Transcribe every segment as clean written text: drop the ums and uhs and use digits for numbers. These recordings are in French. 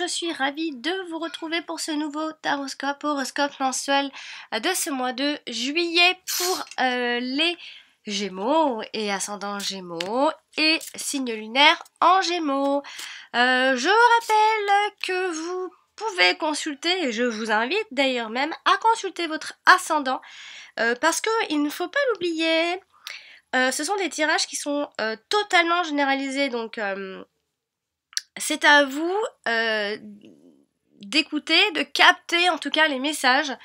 je suis ravie de vous retrouver pour ce nouveau horoscope mensuel de ce mois de juillet pour les Gémeaux et ascendant Gémeaux et signe lunaire en Gémeaux. Je rappelle que vous pouvez consulter, et je vous invite d'ailleurs même à consulter votre ascendant parce qu'il ne faut pas l'oublier. Ce sont des tirages qui sont totalement généralisés, donc c'est à vous d'écouter, de capter en tout cas les messages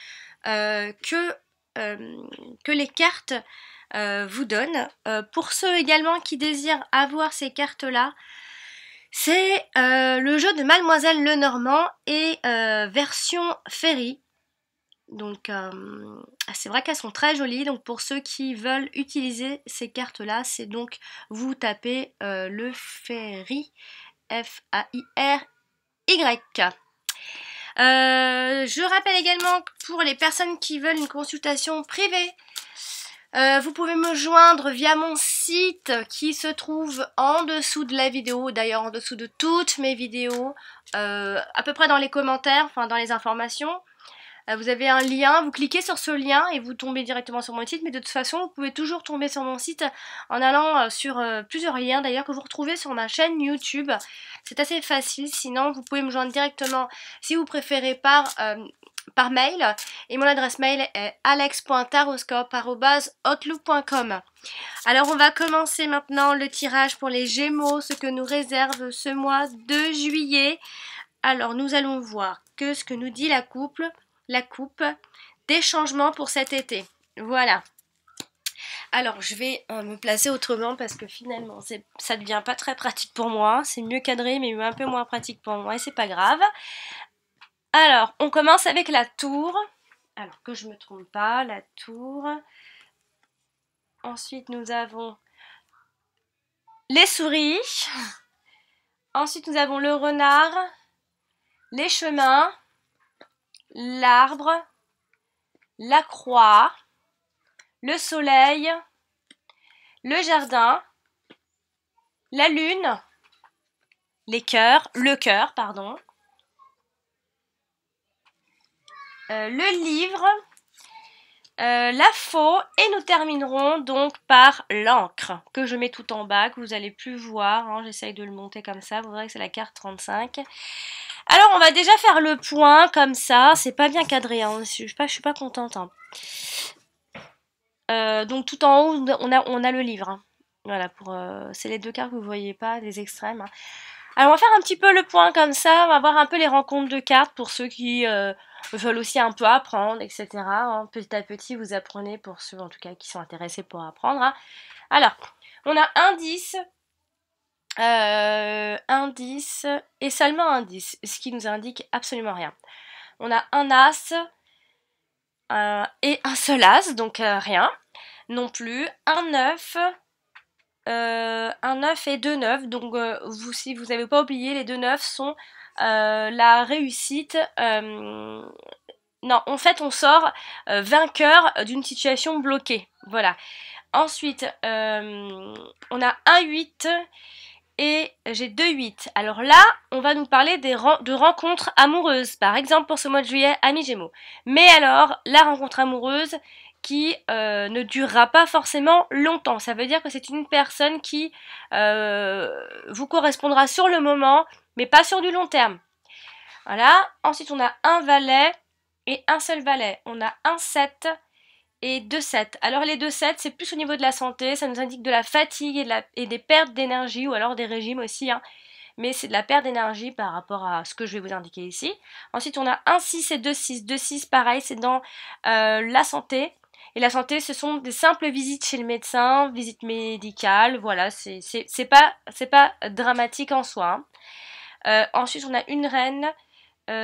que les cartes vous donnent. Pour ceux également qui désirent avoir ces cartes-là, c'est le jeu de Mademoiselle Lenormand et version Ferry. Donc c'est vrai qu'elles sont très jolies, donc pour ceux qui veulent utiliser ces cartes là, c'est donc vous tapez le Ferry, F-A-I-R-Y. Je rappelle également que pour les personnes qui veulent une consultation privée, vous pouvez me joindre via mon site qui se trouve en dessous de la vidéo, d'ailleurs en dessous de toutes mes vidéos, à peu près dans les commentaires, enfin dans les informations. Vous avez un lien, vous cliquez sur ce lien et vous tombez directement sur mon site, mais de toute façon vous pouvez toujours tomber sur mon site en allant sur plusieurs liens d'ailleurs que vous retrouvez sur ma chaîne YouTube. C'est assez facile, sinon vous pouvez me joindre directement si vous préférez par mail, et mon adresse mail est alex.taroscope@outlook.com. Alors on va commencer maintenant le tirage pour les Gémeaux, ce que nous réserve ce mois de juillet. Alors nous allons voir ce que nous dit la coupe des changements pour cet été. Voilà. Alors je vais me placer autrement parce que finalement ça devient pas très pratique pour moi. C'est mieux cadré mais un peu moins pratique pour moi et c'est pas grave. Alors on commence avec la tour. Alors que je me trompe pas, la tour. Ensuite nous avons les souris. Ensuite nous avons le renard, les chemins, l'arbre, la croix, le soleil, le jardin, la lune, le cœur, le livre, la faux, et nous terminerons donc par l'encre, que je mets tout en bas, que vous allez plus voir, hein, j'essaye de le monter comme ça, vous verrez que c'est la carte 35. Alors on va déjà faire le point comme ça, c'est pas bien cadré, hein, je suis pas contente. Hein. Donc tout en haut on a le livre, hein. Voilà, c'est les deux cartes que vous voyez pas, des extrêmes. Hein. Alors on va faire un petit peu le point comme ça, on va voir un peu les rencontres de cartes pour ceux qui veulent aussi un peu apprendre, etc. Hein. Petit à petit vous apprenez pour ceux en tout cas qui sont intéressés pour apprendre. Hein. Alors, on a un 10, et seulement un 10, ce qui nous indique absolument rien. On a un as et un seul as, donc rien non plus. Un 9, et deux 9, donc si vous n'avez pas oublié, les deux 9 sont la réussite. Non, en fait on sort vainqueur d'une situation bloquée, voilà. Ensuite on a un 8 et j'ai 2 8. Alors là, on va nous parler de rencontres amoureuses. Par exemple, pour ce mois de juillet, amis Gémeaux. Mais alors, la rencontre amoureuse qui ne durera pas forcément longtemps. Ça veut dire que c'est une personne qui vous correspondra sur le moment, mais pas sur du long terme. Voilà. Ensuite, on a un valet et un seul valet. On a un 7 et 2 7. Alors les 2 7, c'est plus au niveau de la santé, ça nous indique de la fatigue et des pertes d'énergie, ou alors des régimes aussi, hein. Mais c'est de la perte d'énergie par rapport à ce que je vais vous indiquer ici. Ensuite on a 1 6 et 2 6. 2 6 pareil, c'est dans la santé. Et la santé, ce sont des simples visites chez le médecin, visites médicales, voilà, c'est pas dramatique en soi. Hein. Ensuite on a une reine.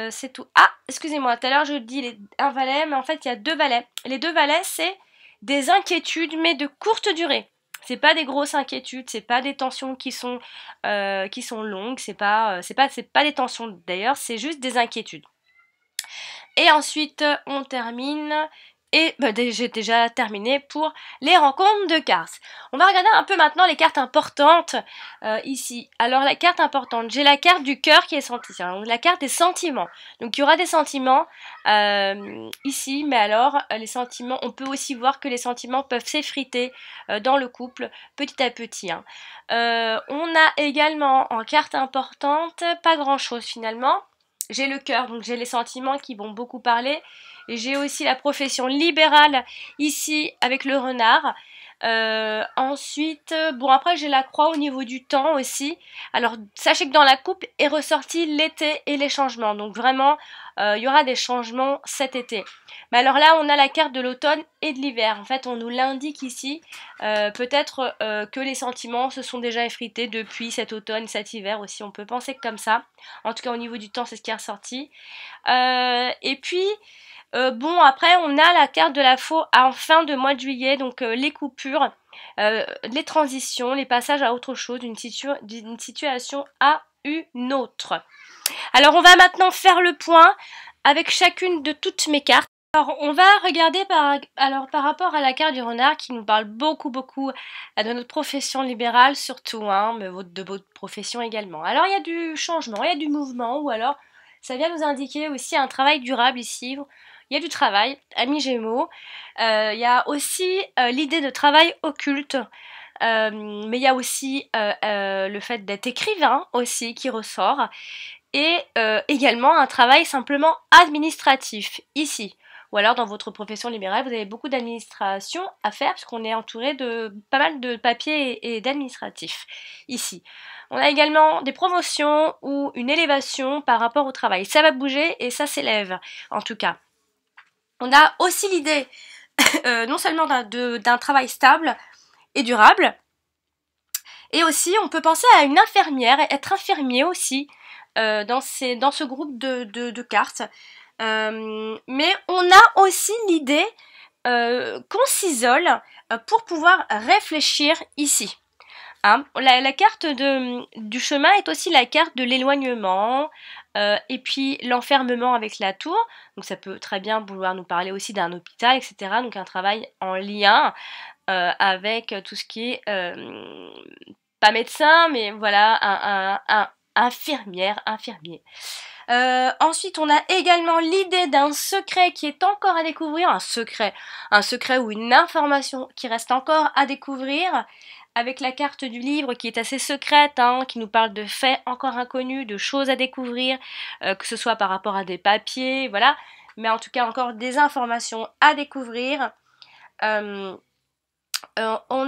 C'est tout. Ah, excusez-moi, tout à l'heure je dis un valet, mais en fait il y a deux valets. Les deux valets, c'est des inquiétudes, mais de courte durée. C'est pas des grosses inquiétudes, c'est pas des tensions qui sont longues, c'est pas des tensions d'ailleurs, c'est juste des inquiétudes. Et ensuite on termine, Et j'ai déjà terminé pour les rencontres de cartes. On va regarder un peu maintenant les cartes importantes ici. Alors la carte importante, j'ai la carte du cœur qui est sortie, la carte des sentiments. Donc il y aura des sentiments ici, mais alors les sentiments, on peut aussi voir que les sentiments peuvent s'effriter dans le couple petit à petit. Hein. On a également en carte importante, pas grand chose finalement. J'ai le cœur, donc j'ai les sentiments qui vont beaucoup parler. Et j'ai aussi la profession libérale ici avec le renard. Ensuite, bon après j'ai la croix au niveau du temps aussi. Alors sachez que dans la coupe est ressorti l'été et les changements. Donc vraiment, il y aura des changements cet été. Mais alors là, on a la carte de l'automne et de l'hiver. En fait, on nous l'indique ici. Peut-être que les sentiments se sont déjà effrités depuis cet automne, cet hiver aussi. On peut penser que comme ça. En tout cas, au niveau du temps, c'est ce qui est ressorti. Et puis... bon, après, on a la carte de la faux en fin de mois de juillet, donc les coupures, les transitions, les passages à autre chose, d'une situation à une autre. Alors, on va maintenant faire le point avec chacune de toutes mes cartes. Alors, on va regarder par rapport à la carte du renard qui nous parle beaucoup de notre profession libérale surtout, hein, mais de votre profession également. Alors, il y a du changement, il y a du mouvement, ou alors ça vient nous indiquer aussi un travail durable ici. Il y a du travail, amis Gémeaux. Il y a aussi l'idée de travail occulte. Mais il y a aussi le fait d'être écrivain aussi qui ressort. Et également un travail simplement administratif ici. Ou alors dans votre profession libérale, vous avez beaucoup d'administration à faire puisqu'on est entouré de pas mal de papiers et d'administratifs ici. On a également des promotions ou une élévation par rapport au travail. Ça va bouger et ça s'élève en tout cas. On a aussi l'idée non seulement d'un travail stable et durable, et aussi on peut penser à une infirmière, être infirmier aussi dans ce groupe de cartes. Mais on a aussi l'idée qu'on s'isole pour pouvoir réfléchir ici. Hein, la carte du chemin est aussi la carte de l'éloignement et puis l'enfermement avec la tour. Donc ça peut très bien vouloir nous parler aussi d'un hôpital, etc. Donc un travail en lien avec tout ce qui est, pas médecin, mais voilà, un infirmière, infirmier. Ensuite, on a également l'idée d'un secret qui est encore à découvrir, un secret ou une information qui reste encore à découvrir, avec la carte du livre qui est assez secrète, hein, qui nous parle de faits encore inconnus, de choses à découvrir, que ce soit par rapport à des papiers, voilà, mais en tout cas encore des informations à découvrir. On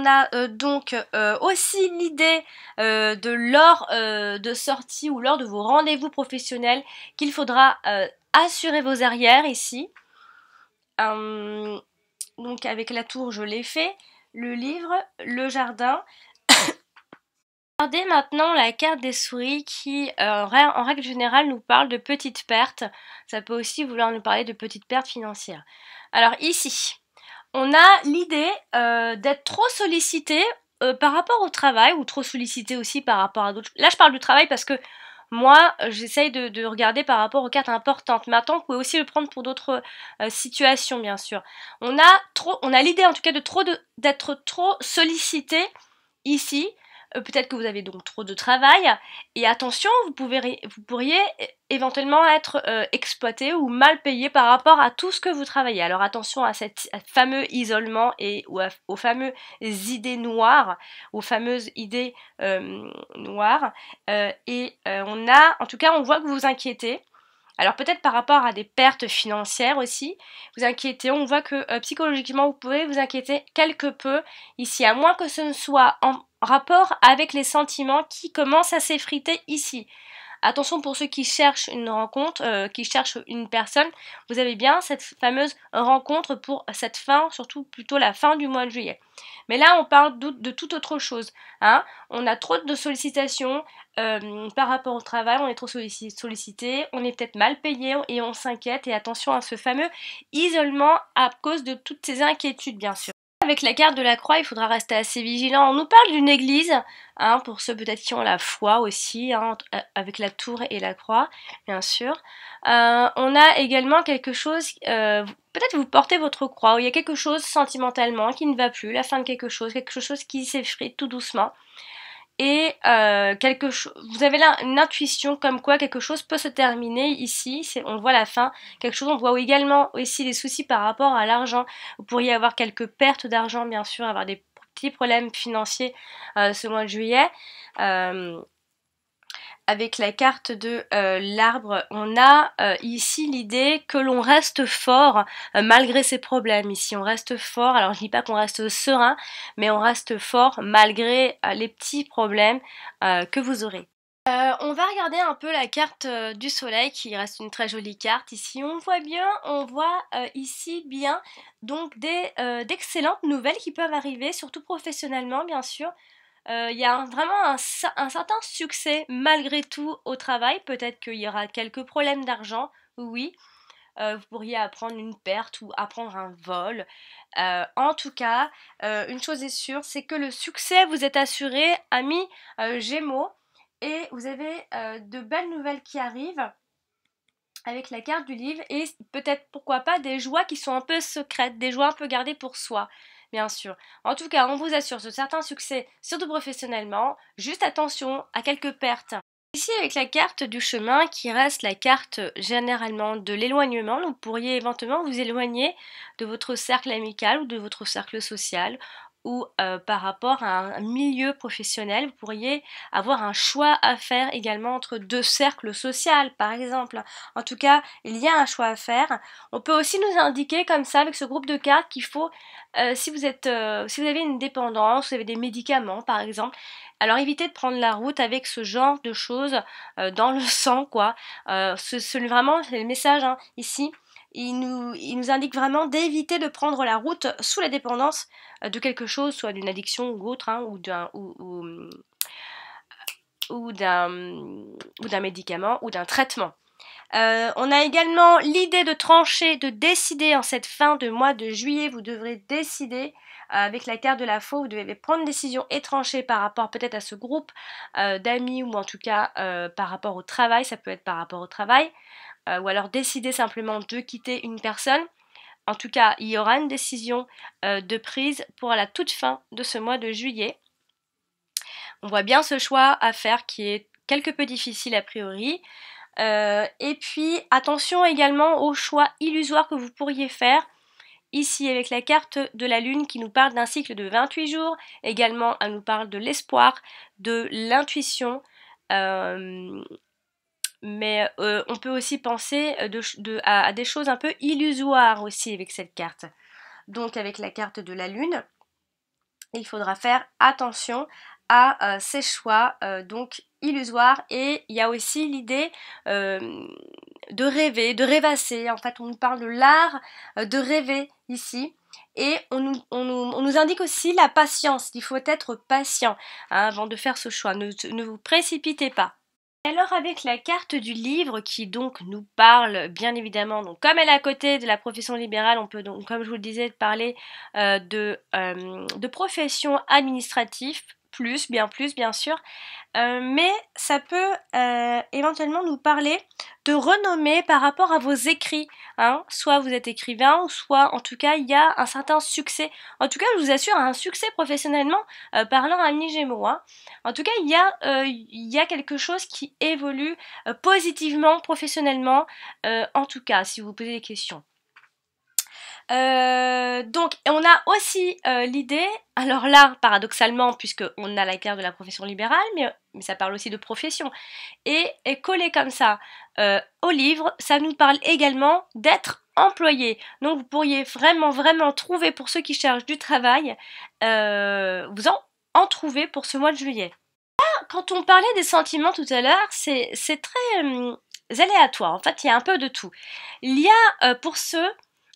a donc aussi l'idée de l'heure de sortie ou l'heure de vos rendez-vous professionnels qu'il faudra assurer vos arrières ici. Donc avec la tour je l'ai fait, le livre, le jardin. Regardez maintenant la carte des souris qui en règle générale nous parle de petites pertes. Ça peut aussi vouloir nous parler de petites pertes financières. Alors ici, on a l'idée d'être trop sollicité par rapport au travail, ou trop sollicité aussi par rapport à d'autres. Là je parle du travail parce que moi j'essaye de regarder par rapport aux cartes importantes. Maintenant vous pouvez aussi le prendre pour d'autres situations bien sûr. On a l'idée en tout cas d'être trop sollicité ici. Peut-être que vous avez donc trop de travail, et attention, vous pourriez éventuellement être exploité ou mal payé par rapport à tout ce que vous travaillez. Alors attention à ce fameux isolement et aux fameuses idées noires, aux fameuses idées noires. En tout cas, on voit que vous vous inquiétez. Alors peut-être par rapport à des pertes financières aussi, vous inquiétez, on voit que psychologiquement vous pouvez vous inquiéter quelque peu ici, à moins que ce ne soit en rapport avec les sentiments qui commencent à s'effriter ici. Attention pour ceux qui cherchent une rencontre, qui cherchent une personne, vous avez bien cette fameuse rencontre pour cette fin, surtout plutôt la fin du mois de juillet. Mais là on parle de toute autre chose, hein. On a trop de sollicitations par rapport au travail, on est trop sollicité, on est peut-être mal payé et on s'inquiète, et attention à ce fameux isolement à cause de toutes ces inquiétudes bien sûr. avec la carte de la croix, il faudra rester assez vigilant. On nous parle d'une église, hein, pour ceux peut-être qui ont la foi aussi, hein, avec la tour et la croix, bien sûr. On a également quelque chose, peut-être vous portez votre croix, ou il y a quelque chose sentimentalement qui ne va plus, la fin de quelque chose qui s'effrite tout doucement. Et vous avez là une intuition comme quoi quelque chose peut se terminer ici, on voit la fin, quelque chose, on voit également aussi des soucis par rapport à l'argent, vous pourriez avoir quelques pertes d'argent bien sûr, avoir des petits problèmes financiers ce mois de juillet. Avec la carte de l'arbre, on a ici l'idée que l'on reste fort malgré ses problèmes. Ici, on reste fort. Alors, je dis pas qu'on reste serein, mais on reste fort malgré les petits problèmes que vous aurez. On va regarder un peu la carte du soleil qui reste une très jolie carte. Ici on voit ici bien donc d'excellentes nouvelles qui peuvent arriver, surtout professionnellement bien sûr. Il y a vraiment un certain succès malgré tout au travail. Peut-être qu'il y aura quelques problèmes d'argent, oui. Vous pourriez apprendre une perte ou apprendre un vol. En tout cas, une chose est sûre, c'est que le succès vous est assuré, amis Gémeaux. Et vous avez de belles nouvelles qui arrivent avec la carte du livre et peut-être pourquoi pas des joies qui sont un peu secrètes, des joies un peu gardées pour soi, bien sûr. En tout cas, on vous assure de certains succès, surtout professionnellement. Juste attention à quelques pertes. Ici avec la carte du chemin qui reste la carte généralement de l'éloignement, vous pourriez éventuellement vous éloigner de votre cercle amical ou de votre cercle social ou par rapport à un milieu professionnel, vous pourriez avoir un choix à faire également entre deux cercles sociaux par exemple. En tout cas, il y a un choix à faire. On peut aussi nous indiquer comme ça avec ce groupe de cartes qu'il faut, si vous avez une dépendance, vous avez des médicaments par exemple, alors évitez de prendre la route avec ce genre de choses dans le sang quoi. Vraiment, c'est le message hein, ici. Il nous indique vraiment d'éviter de prendre la route sous la dépendance de quelque chose, soit d'une addiction ou autre, hein, ou d'un médicament ou d'un traitement. On a également l'idée de trancher, de décider en cette fin de mois de juillet, vous devrez décider avec la carte de la faux, vous devez prendre une décision et trancher par rapport peut-être à ce groupe d'amis ou en tout cas par rapport au travail, ça peut être par rapport au travail, ou alors décider simplement de quitter une personne. En tout cas, il y aura une décision de prise pour la toute fin de ce mois de juillet. On voit bien ce choix à faire qui est quelque peu difficile a priori. Et puis, attention également aux choix illusoires que vous pourriez faire. Ici, avec la carte de la Lune qui nous parle d'un cycle de 28 jours. Également, elle nous parle de l'espoir, de l'intuition. Mais on peut aussi penser à des choses un peu illusoires aussi avec cette carte. Donc avec la carte de la Lune, il faudra faire attention à ces choix donc illusoires. Et il y a aussi l'idée de rêver, de rêvasser. En fait, on nous parle de l'art de rêver ici. Et on nous indique aussi la patience. Il faut être patient hein, avant de faire ce choix. Ne vous précipitez pas. Alors avec la carte du livre qui donc nous parle bien évidemment, donc comme elle est à côté de la profession libérale, on peut donc comme je vous le disais parler de profession administrative, bien plus bien sûr, mais ça peut éventuellement nous parler de renommée par rapport à vos écrits, hein. Soit vous êtes écrivain, ou soit en tout cas il y a un certain succès, en tout cas je vous assure un succès professionnellement parlant à mi-gémeaux, hein. En tout cas il y a quelque chose qui évolue positivement, professionnellement, en tout cas si vous vous posez des questions. Donc on a aussi l'idée, alors là paradoxalement puisque on a la carte de la profession libérale, mais ça parle aussi de profession, et collé comme ça au livre, ça nous parle également d'être employé. Donc vous pourriez vraiment trouver, pour ceux qui cherchent du travail, vous en trouver pour ce mois de juillet. Là, quand on parlait des sentiments tout à l'heure, c'est très aléatoire, en fait il y a un peu de tout. Il y a pour ceux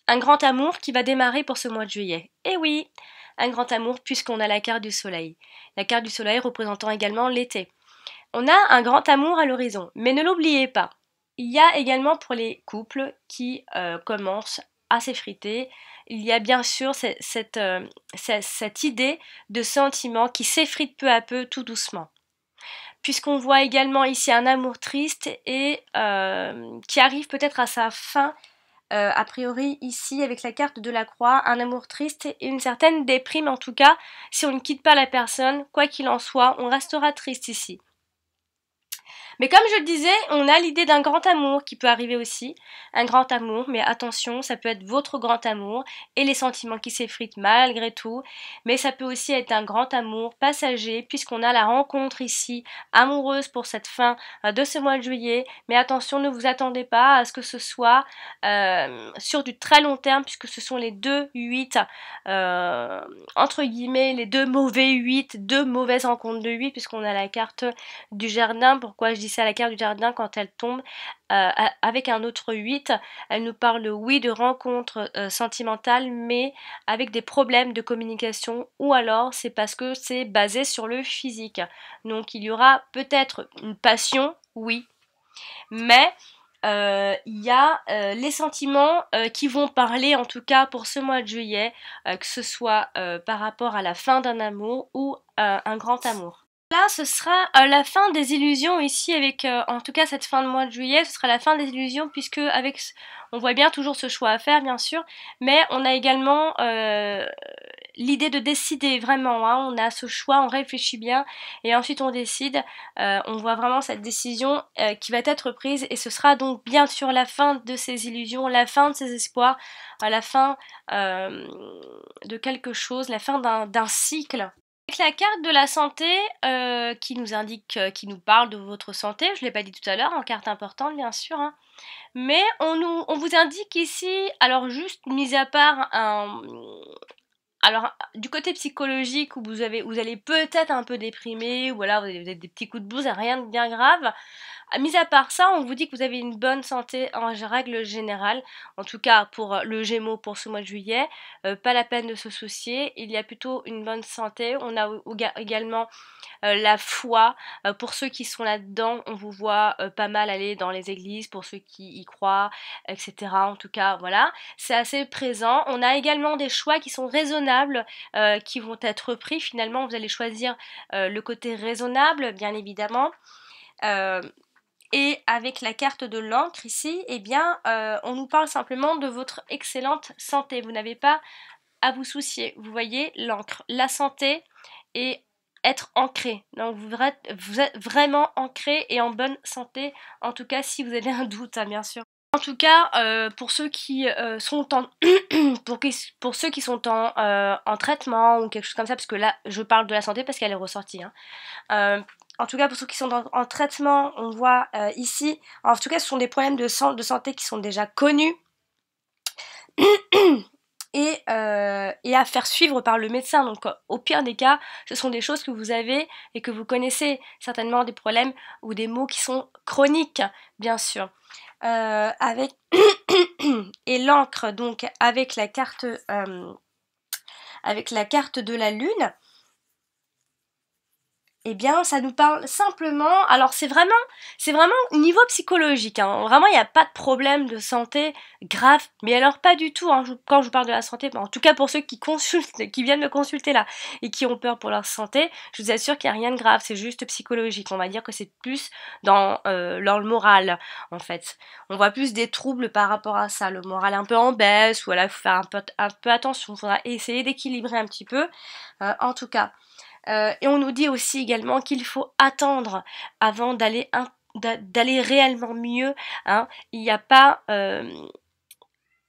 un grand amour qui va démarrer pour ce mois de juillet. Et oui, un grand amour puisqu'on a la carte du soleil. La carte du soleil représentant également l'été. On a un grand amour à l'horizon. Mais ne l'oubliez pas, il y a également pour les couples qui commencent à s'effriter. Il y a bien sûr cette idée de sentiment qui s'effrite peu à peu, tout doucement. Puisqu'on voit également ici un amour triste et qui arrive peut-être à sa fin, a priori ici avec la carte de la croix, un amour triste et une certaine déprime en tout cas. Si on ne quitte pas la personne, quoi qu'il en soit, on restera triste ici. Mais comme je le disais, on a l'idée d'un grand amour qui peut arriver aussi, un grand amour, mais attention, ça peut être votre grand amour et les sentiments qui s'effritent malgré tout, mais ça peut aussi être un grand amour passager puisqu'on a la rencontre ici amoureuse pour cette fin de ce mois de juillet, mais attention, ne vous attendez pas à ce que ce soit sur du très long terme puisque ce sont les 2-8, entre guillemets, les deux mauvais 8, deux mauvaises rencontres de 8 puisqu'on a la carte du jardin. Pourquoi je dis ça, la carte du jardin quand elle tombe avec un autre 8, elle nous parle oui de rencontres sentimentales mais avec des problèmes de communication, ou alors c'est parce que c'est basé sur le physique. Donc il y aura peut-être une passion, oui, mais il y a les sentiments qui vont parler en tout cas pour ce mois de juillet, que ce soit par rapport à la fin d'un amour ou un grand amour. Là, ce sera la fin des illusions ici avec, en tout cas cette fin de mois de juillet, ce sera la fin des illusions puisque avec, on voit bien toujours ce choix à faire bien sûr, mais on a également l'idée de décider vraiment, hein, on a ce choix, on réfléchit bien et ensuite on décide, on voit vraiment cette décision qui va être prise et ce sera donc bien sûr la fin de ces illusions, la fin de ces espoirs, la fin de quelque chose, la fin d'un cycle. Avec la carte de la santé qui nous indique, qui nous parle de votre santé, je ne l'ai pas dit tout à l'heure, en carte importante bien sûr, hein, mais on vous indique ici, alors juste mis à part alors du côté psychologique où vous allez peut-être un peu déprimer, ou voilà, vous avez des petits coups de blues, rien de bien grave. Mis à part ça, on vous dit que vous avez une bonne santé en règle générale, en tout cas pour le Gémeaux pour ce mois de juillet, pas la peine de se soucier, il y a plutôt une bonne santé. On a également la foi, pour ceux qui sont là-dedans, on vous voit pas mal aller dans les églises, pour ceux qui y croient, etc. En tout cas, voilà, c'est assez présent. On a également des choix qui sont raisonnables, qui vont être pris. Finalement, vous allez choisir le côté raisonnable, bien évidemment. Et avec la carte de l'encre ici, eh bien, on nous parle simplement de votre excellente santé. Vous n'avez pas à vous soucier. Vous voyez, l'encre, la santé et être ancré. Donc vous êtes vraiment ancré et en bonne santé, en tout cas si vous avez un doute, hein, bien sûr. En tout cas, pour ceux qui sont en pour ceux qui sont en traitement ou quelque chose comme ça, parce que là je parle de la santé parce qu'elle est ressortie, hein. En tout cas, pour ceux qui sont en traitement, on voit ici, en tout cas, ce sont des problèmes de santé qui sont déjà connus et à faire suivre par le médecin. Donc, au pire des cas, ce sont des choses que vous avez et que vous connaissez, certainement des problèmes ou des maux qui sont chroniques, bien sûr. Avec et l'encre, donc, avec la carte de la lune. Eh bien, ça nous parle simplement, alors c'est vraiment niveau psychologique, hein. Vraiment il n'y a pas de problème de santé grave, mais alors pas du tout, hein, quand je parle de la santé, en tout cas pour ceux qui consultent, qui viennent me consulter là, et qui ont peur pour leur santé, je vous assure qu'il n'y a rien de grave, c'est juste psychologique, on va dire que c'est plus dans le moral, en fait. On voit plus des troubles par rapport à ça, le moral un peu en baisse, voilà, il faut faire un peu attention, il faudra essayer d'équilibrer un petit peu, en tout cas. Et on nous dit aussi également qu'il faut attendre avant d'aller réellement mieux, hein. Il n'y a pas,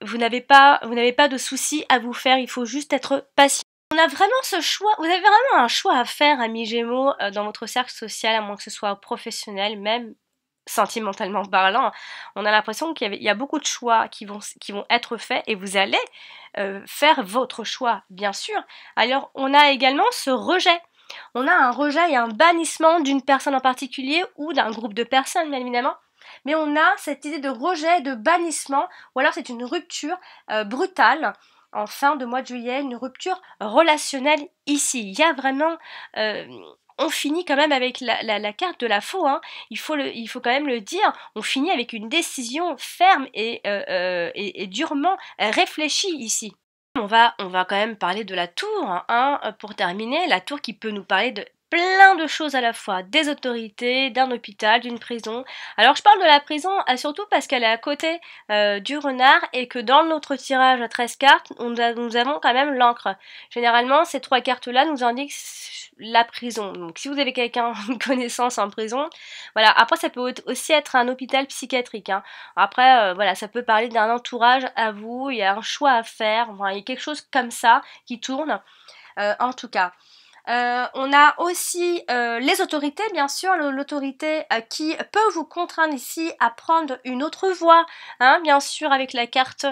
vous n'avez pas de soucis à vous faire, il faut juste être patient. On a vraiment ce choix, vous avez vraiment un choix à faire, amis Gémeaux, dans votre cercle social, à moins que ce soit professionnel, même sentimentalement parlant. On a l'impression qu'il y a beaucoup de choix qui vont être faits et vous allez faire votre choix, bien sûr. Alors, on a également ce rejet. On a un rejet et un bannissement d'une personne en particulier ou d'un groupe de personnes, bien évidemment. Mais on a cette idée de rejet, de bannissement, ou alors c'est une rupture brutale en fin de mois de juillet, une rupture relationnelle ici. Il y a vraiment on finit quand même avec la carte de la faux, hein. Il faut quand même le dire, on finit avec une décision ferme et durement réfléchie ici. On va quand même parler de la tour, hein, pour terminer, la tour qui peut nous parler de plein de choses à la fois, des autorités, d'un hôpital, d'une prison. Alors je parle de la prison surtout parce qu'elle est à côté du renard et que dans notre tirage à 13 cartes, nous avons quand même l'encre. Généralement, ces 3 cartes-là nous indiquent la prison. Donc si vous avez quelqu'un, une connaissance en prison, voilà. Après, ça peut aussi être un hôpital psychiatrique, hein. Après, voilà, ça peut parler d'un entourage à vous, il y a un choix à faire, enfin, il y a quelque chose comme ça qui tourne, en tout cas. On a aussi les autorités, bien sûr, l'autorité qui peut vous contraindre ici à prendre une autre voie, hein, bien sûr, avec la carte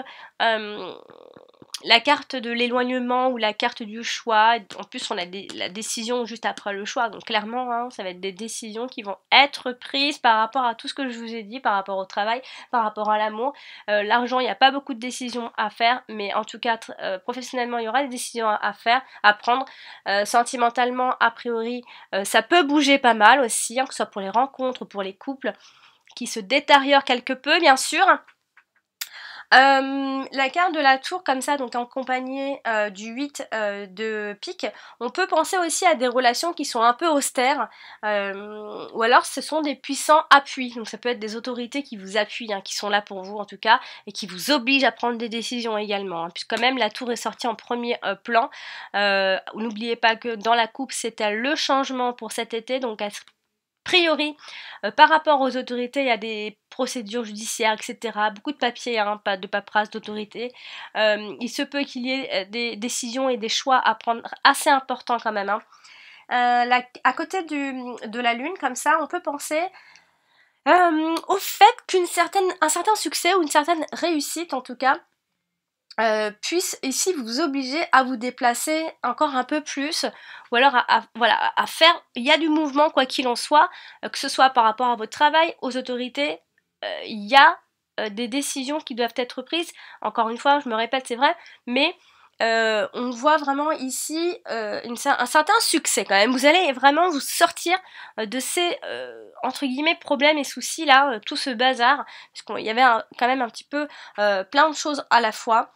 de l'éloignement ou la carte du choix. En plus, on a la décision juste après le choix, donc clairement, hein, ça va être des décisions qui vont être prises par rapport à tout ce que je vous ai dit, par rapport au travail, par rapport à l'amour. L'argent, il n'y a pas beaucoup de décisions à faire, mais en tout cas, professionnellement, il y aura des décisions à faire, à prendre. Sentimentalement, a priori, ça peut bouger pas mal aussi, hein, que ce soit pour les rencontres, pour les couples qui se détériorent quelque peu, bien sûr. La carte de la tour comme ça, donc accompagnée du 8 de pique, on peut penser aussi à des relations qui sont un peu austères, ou alors ce sont des puissants appuis, donc ça peut être des autorités qui vous appuient, hein, qui sont là pour vous en tout cas, et qui vous obligent à prendre des décisions également, hein, puisque quand même la tour est sortie en premier plan. N'oubliez pas que dans la coupe c'était le changement pour cet été, donc a priori, par rapport aux autorités, il y a des procédures judiciaires, etc. Beaucoup de papiers, hein, pas de paperasse d'autorité. Il se peut qu'il y ait des décisions et des choix à prendre assez importants quand même, hein. À côté de la lune, comme ça, on peut penser au fait un certain succès ou une certaine réussite, en tout cas, puisse ici vous obliger à vous déplacer encore un peu plus, ou alors voilà, à faire, il y a du mouvement quoi qu'il en soit, que ce soit par rapport à votre travail, aux autorités, il y a des décisions qui doivent être prises, encore une fois, je me répète, c'est vrai, mais on voit vraiment ici un certain succès quand même. Vous allez vraiment vous sortir de ces, entre guillemets, problèmes et soucis là, tout ce bazar, parce qu'il y avait quand même un petit peu plein de choses à la fois.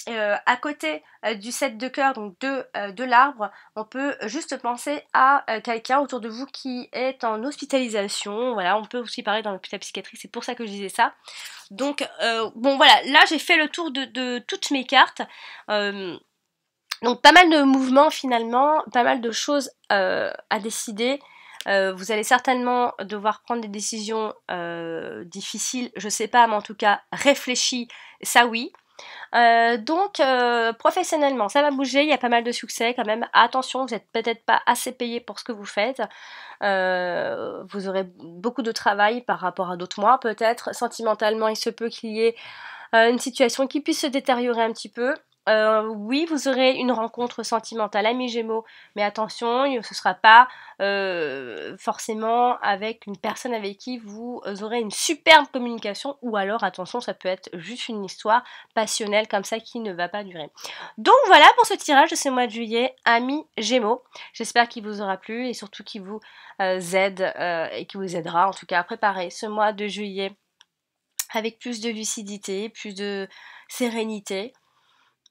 À côté du 7 de cœur, donc de l'arbre, on peut juste penser à quelqu'un autour de vous qui est en hospitalisation. Voilà, on peut aussi parler dans l'hôpital psychiatrique, c'est pour ça que je disais ça. Donc, bon voilà, là j'ai fait le tour de toutes mes cartes. Donc pas mal de mouvements finalement, pas mal de choses à décider. Vous allez certainement devoir prendre des décisions difficiles, je sais pas, mais en tout cas réfléchies, ça oui. Donc professionnellement ça va bouger, il y a pas mal de succès quand même, attention, vous n'êtes peut-être pas assez payé pour ce que vous faites, vous aurez beaucoup de travail par rapport à d'autres mois peut-être, sentimentalement il se peut qu'il y ait une situation qui puisse se détériorer un petit peu. Oui, vous aurez une rencontre sentimentale, ami Gémeaux, mais attention, ce ne sera pas forcément avec une personne avec qui vous aurez une superbe communication, ou alors, attention, ça peut être juste une histoire passionnelle comme ça qui ne va pas durer. Donc voilà pour ce tirage de ce mois de juillet, ami Gémeaux. J'espère qu'il vous aura plu et surtout qu'il vous aide et qui vous aidera en tout cas à préparer ce mois de juillet avec plus de lucidité, plus de sérénité.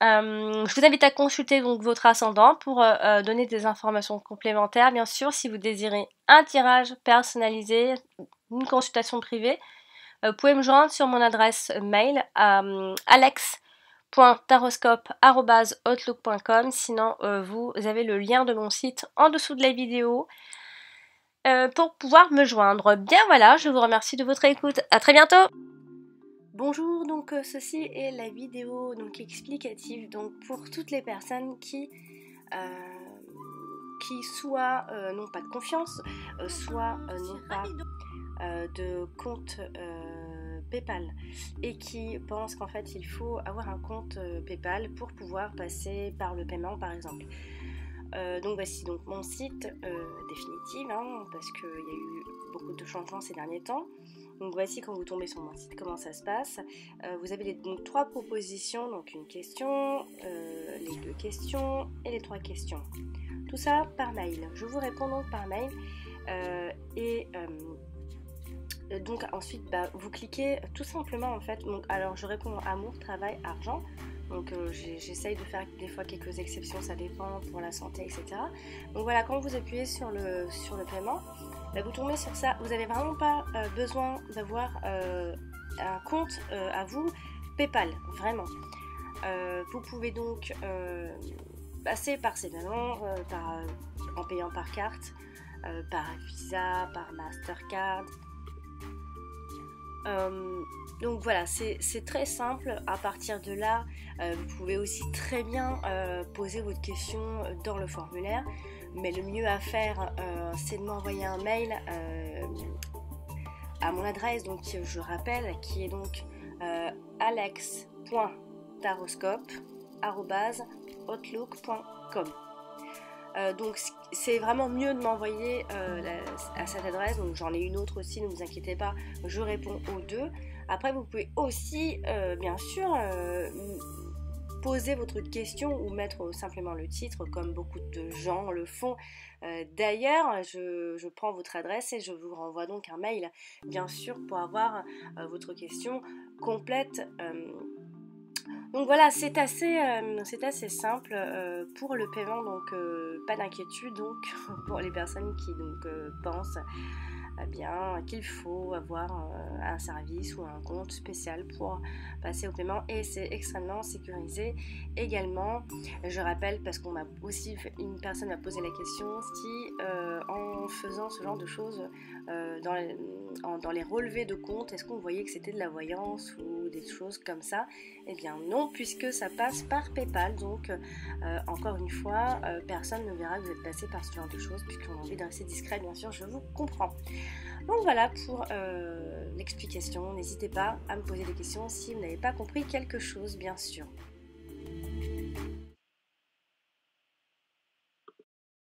Je vous invite à consulter donc votre ascendant pour donner des informations complémentaires. Bien sûr, si vous désirez un tirage personnalisé, une consultation privée, vous pouvez me joindre sur mon adresse mail alex.taroscope@outlook.com. Sinon, vous avez le lien de mon site en dessous de la vidéo pour pouvoir me joindre. Bien voilà, je vous remercie de votre écoute. À très bientôt. Bonjour, donc ceci est la vidéo donc explicative donc pour toutes les personnes qui soit n'ont pas de confiance, soit n'ont pas de compte PayPal et qui pensent qu'en fait il faut avoir un compte PayPal pour pouvoir passer par le paiement par exemple. Donc voici donc mon site définitif, hein, parce qu'il y a eu beaucoup de changements ces derniers temps. Donc voici quand vous tombez sur mon site comment ça se passe. Vous avez donc 3 propositions, donc une question, les 2 questions et les 3 questions. Tout ça par mail. Je vous réponds donc par mail donc ensuite vous cliquez tout simplement en fait. Donc, alors je réponds amour, travail, argent. Donc j'essaye de faire des fois quelques exceptions, ça dépend pour la santé, etc. Donc voilà, quand vous appuyez sur le paiement, vous tombez sur ça. Vous n'avez vraiment pas besoin d'avoir un compte à vous PayPal, vraiment. Vous pouvez donc passer par ces paiements en payant par carte, par Visa, par Mastercard. Donc voilà, c'est très simple. À partir de là, vous pouvez aussi très bien poser votre question dans le formulaire, mais le mieux à faire c'est de m'envoyer un mail à mon adresse, donc je rappelle, qui est donc alex.taroscope@outlook.com. Donc c'est vraiment mieux de m'envoyer à cette adresse. Donc j'en ai une autre aussi, ne vous inquiétez pas, je réponds aux 2. Après vous pouvez aussi bien sûr poser votre question ou mettre simplement le titre comme beaucoup de gens le font. D'ailleurs je prends votre adresse et je vous renvoie donc un mail bien sûr pour avoir votre question complète. Donc voilà, c'est assez simple pour le paiement, donc pas d'inquiétude donc pour les personnes qui donc pensent bien qu'il faut avoir un service ou un compte spécial pour passer au paiement, et c'est extrêmement sécurisé également. Je rappelle, parce qu'on m'a aussi une personne m'a posé la question si en faisant ce genre de choses dans les relevés de compte, est-ce qu'on voyait que c'était de la voyance ou des choses comme ça. Eh bien non, puisque ça passe par PayPal, donc encore une fois personne ne verra que vous êtes passé par ce genre de choses, puisqu'on a envie de rester discret, bien sûr, je vous comprends. Donc voilà pour l'explication. N'hésitez pas à me poser des questions si vous n'avez pas compris quelque chose, bien sûr.